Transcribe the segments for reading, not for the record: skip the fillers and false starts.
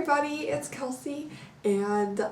everybody, it's Kelsey, and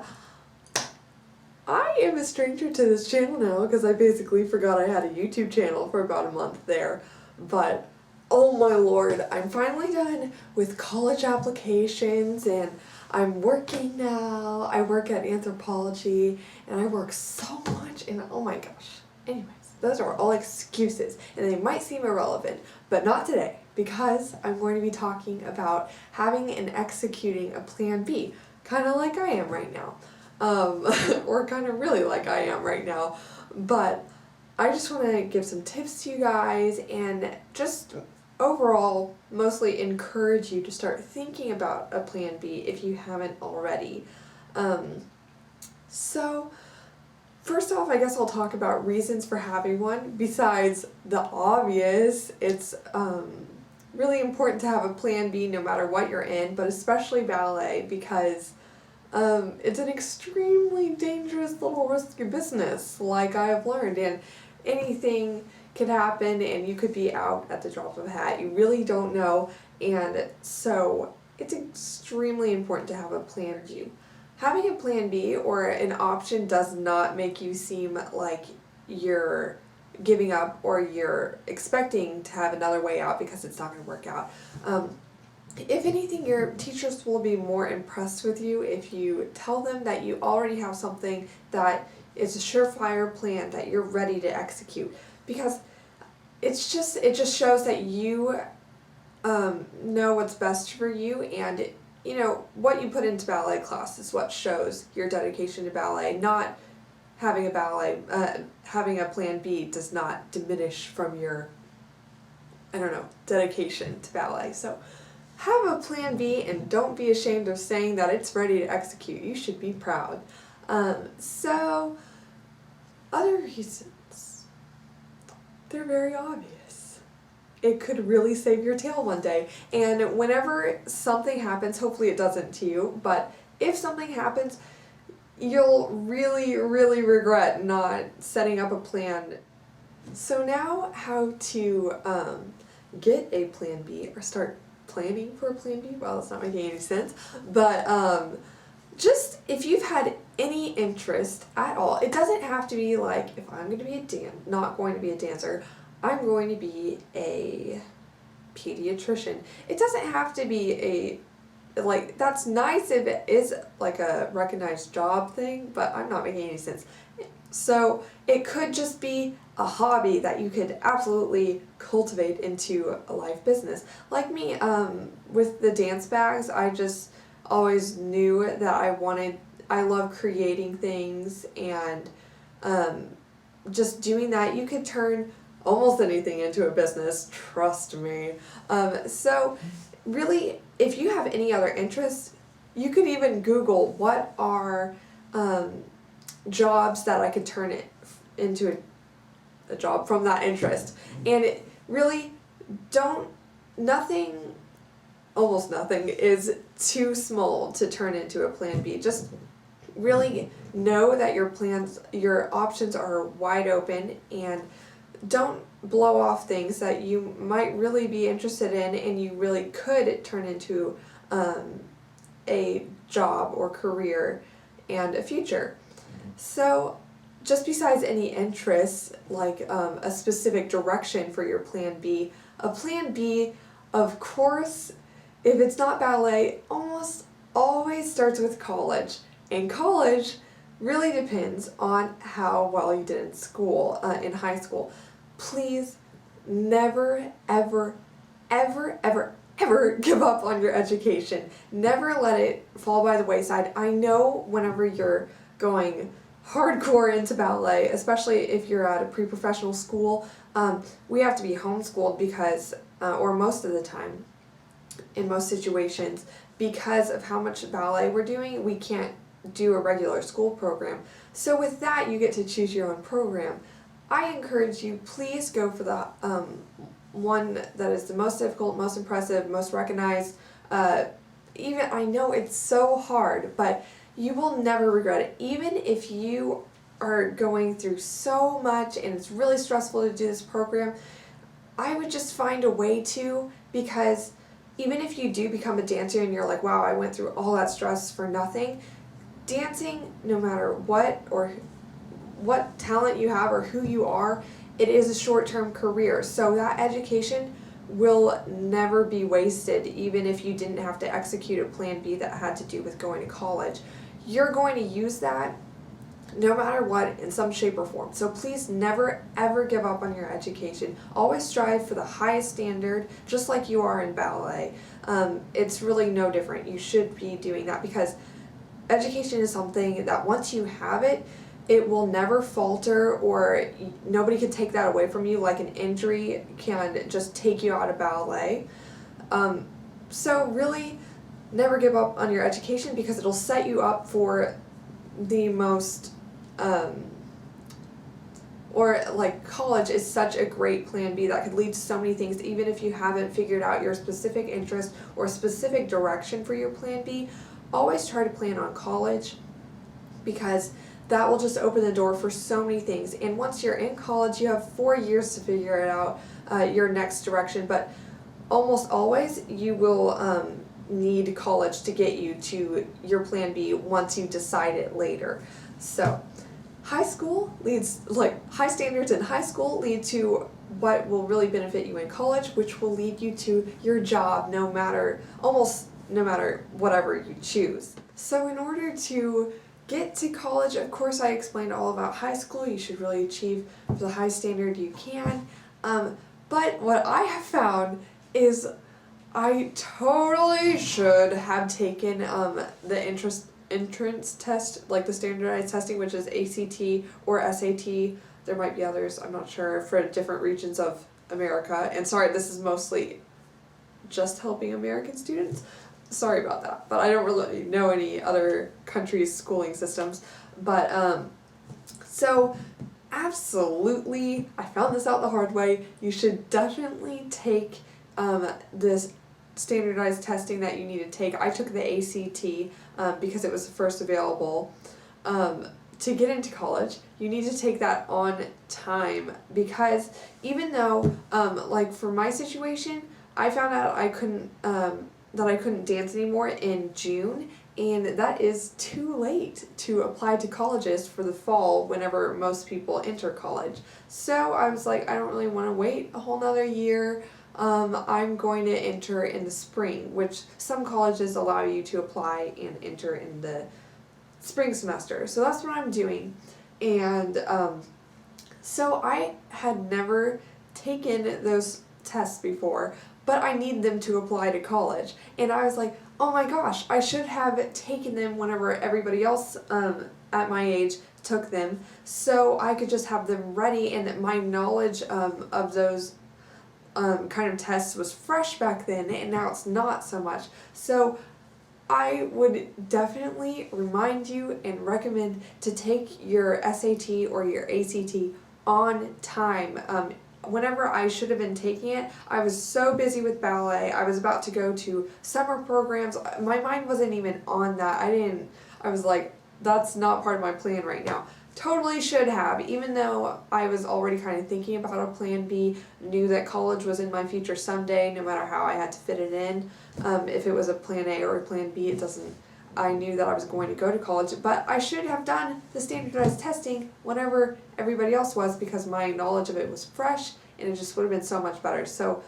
I am a stranger to this channel now because I basically forgot I had a YouTube channel for about a month there, but oh my lord, I'm finally done with college applications and I'm working now. I work at anthropology and I work so much and oh my gosh. Anyways, those are all excuses and they might seem irrelevant, but not today because I'm going to be talking about having and executing a plan B, kind of like I am right now. Or kind of really like I am right now. But I just want to give some tips to you guys and just overall mostly encourage you to start thinking about a plan B if you haven't already. So first off, I guess I'll talk about reasons for having one. Besides the obvious, it's really important to have a plan B no matter what you're in, but especially ballet because it's an extremely dangerous little risky business, like I have learned, and anything could happen and you could be out at the drop of a hat. You really don't know, and so it's extremely important to have a plan B. Having a plan B or an option does not make you seem like you're giving up or you're expecting to have another way out because it's not going to work out. If anything, your teachers will be more impressed with you if you tell them that you already have something that is a surefire plan that you're ready to execute, because it just shows that you know what's best for you, and you know what you put into ballet class is what shows your dedication to ballet. Not having having a plan B does not diminish from your dedication to ballet. So have a plan B and don't be ashamed of saying that it's ready to execute. You should be proud. So other reasons, they're very obvious. It could really save your tail one day. And whenever something happens, hopefully it doesn't to you, but if something happens, you'll really, really regret not setting up a plan. So now how to get a plan B or start planning for a plan B. Well, it's not making any sense, but just if you've had any interest at all, it doesn't have to be like, if I'm going to be not going to be a dancer, I'm going to be a pediatrician. It doesn't have to be like, that's nice if it is like a recognized job thing, but I'm not making any sense. So it could just be a hobby that you could absolutely cultivate into a life business. Like me, with the dance bags, I just always knew that I love creating things, and just doing that, you could turn almost anything into a business, trust me. So really, if you have any other interests, you could even Google what are jobs that I could turn it into a job from that interest. And it really almost nothing is too small to turn into a plan B. Just really know that your options are wide open, and don't blow off things that you might really be interested in and you really could turn into a job or career and a future. So just besides any interests, like a specific direction for your plan B, a plan B, of course, if it's not ballet, almost always starts with college. And college really depends on how well you did in school, in high school. Please never, ever, ever, ever, ever give up on your education. Never let it fall by the wayside. I know whenever you're going hardcore into ballet, especially if you're at a pre-professional school, we have to be homeschooled because, or most of the time, in most situations, because of how much ballet we're doing, we can't do a regular school program. So with that, you get to choose your own program. I encourage you, please go for the one that is the most difficult, most impressive, most recognized. Even, I know it's so hard, but you will never regret it. Even if you are going through so much and it's really stressful to do this program, I would just find a way to, because even if you do become a dancer and you're like, wow, I went through all that stress for nothing, dancing, no matter what talent you have or who you are, it is a short-term career. So that education will never be wasted, even if you didn't have to execute a plan B that had to do with going to college. You're going to use that no matter what in some shape or form. So please never ever give up on your education. Always strive for the highest standard, just like you are in ballet. It's really no different. You should be doing that because education is something that once you have it, it will never falter, or nobody can take that away from you like an injury can just take you out of ballet. So really never give up on your education because it'll set you up for the most or like college is such a great plan B that could lead to so many things. Even if you haven't figured out your specific interest or specific direction for your plan B, always try to plan on college because that will just open the door for so many things. And once you're in college, you have 4 years to figure it out, your next direction, but almost always you will need college to get you to your plan B once you decide it later. So high standards in high school lead to what will really benefit you in college, which will lead you to your job no matter whatever you choose. So in order to get to college, of course I explained all about high school. You should really achieve for the high standard you can. But what I have found is I totally should have taken the entrance test, like the standardized testing, which is ACT or SAT. There might be others, I'm not sure, for different regions of America. And sorry, this is mostly just helping American students. Sorry about that, but I don't really know any other countries' schooling systems. But so absolutely, I found this out the hard way. You should definitely take this standardized testing that you need to take. I took the ACT because it was first available. To get into college, you need to take that on time because even though, like for my situation, I found out I couldn't dance anymore in June, and that is too late to apply to colleges for the fall whenever most people enter college. So I was like, I don't really want to wait a whole nother year. I'm going to enter in the spring, which some colleges allow you to apply and enter in the spring semester. So that's what I'm doing. And so I had never taken those tests before, but I need them to apply to college. And I was like, oh my gosh, I should have taken them whenever everybody else at my age took them, so I could just have them ready, and my knowledge of those kind of tests was fresh back then, and now it's not so much. So I would definitely remind you and recommend to take your SAT or your ACT on time. Whenever I should have been taking it, I was so busy with ballet. I was about to go to summer programs. My mind wasn't even on that. I was like, that's not part of my plan right now. Totally should have, even though I was already kind of thinking about a plan B, knew that college was in my future someday, no matter how I had to fit it in. If it was a plan A or a plan B, I knew that I was going to go to college, but I should have done the standardized testing whenever everybody else was, because my knowledge of it was fresh and it just would have been so much better. So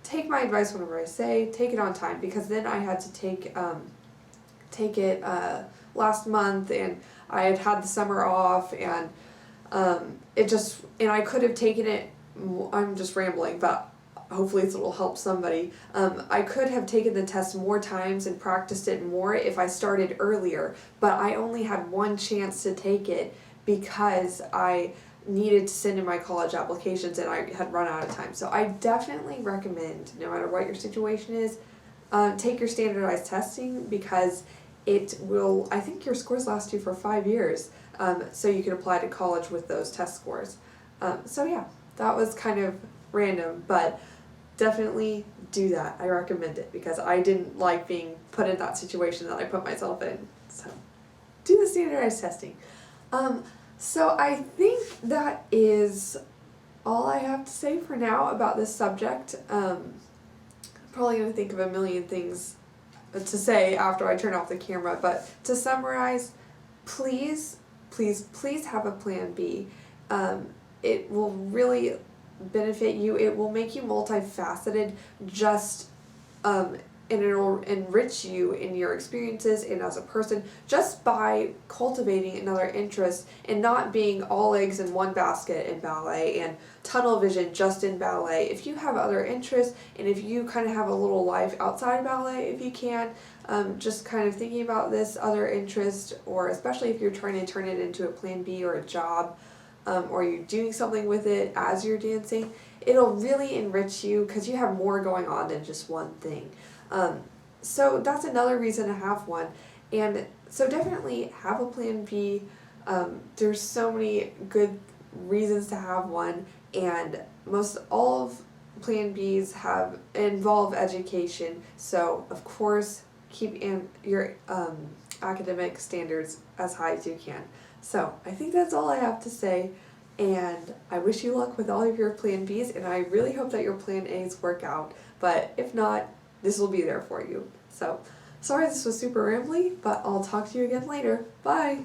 take my advice whenever I say, take it on time, because then I had to take it last month, and I had the summer off, and I could have taken it, I'm just rambling, but hopefully it'll help somebody. I could have taken the test more times and practiced it more if I started earlier, but I only had one chance to take it because I needed to send in my college applications and I had run out of time. So I definitely recommend, no matter what your situation is, take your standardized testing, because I think your scores last you for 5 years, so you can apply to college with those test scores. So yeah, that was kind of random, but definitely do that. I recommend it because I didn't like being put in that situation that I put myself in. So do the standardized testing. So I think that is all I have to say for now about this subject. probably going to think of a million things to say after I turn off the camera, but to summarize, please, please, please have a plan B. It will really benefit you. It will make you multifaceted, just and it'll enrich you in your experiences and as a person just by cultivating another interest and not being all eggs in one basket in ballet and tunnel vision just in ballet. If you have other interests and if you kind of have a little life outside of ballet, if you can, just kind of thinking about this other interest, or especially if you're trying to turn it into a plan B or a job, or you're doing something with it as you're dancing, it'll really enrich you because you have more going on than just one thing. So that's another reason to have one. And so definitely have a plan B. There's so many good reasons to have one, and most all of plan Bs involve education. So of course keep in your academic standards as high as you can. So I think that's all I have to say, and I wish you luck with all of your plan Bs, and I really hope that your plan As work out, but if not, this will be there for you. So sorry this was super rambly, but I'll talk to you again later. Bye!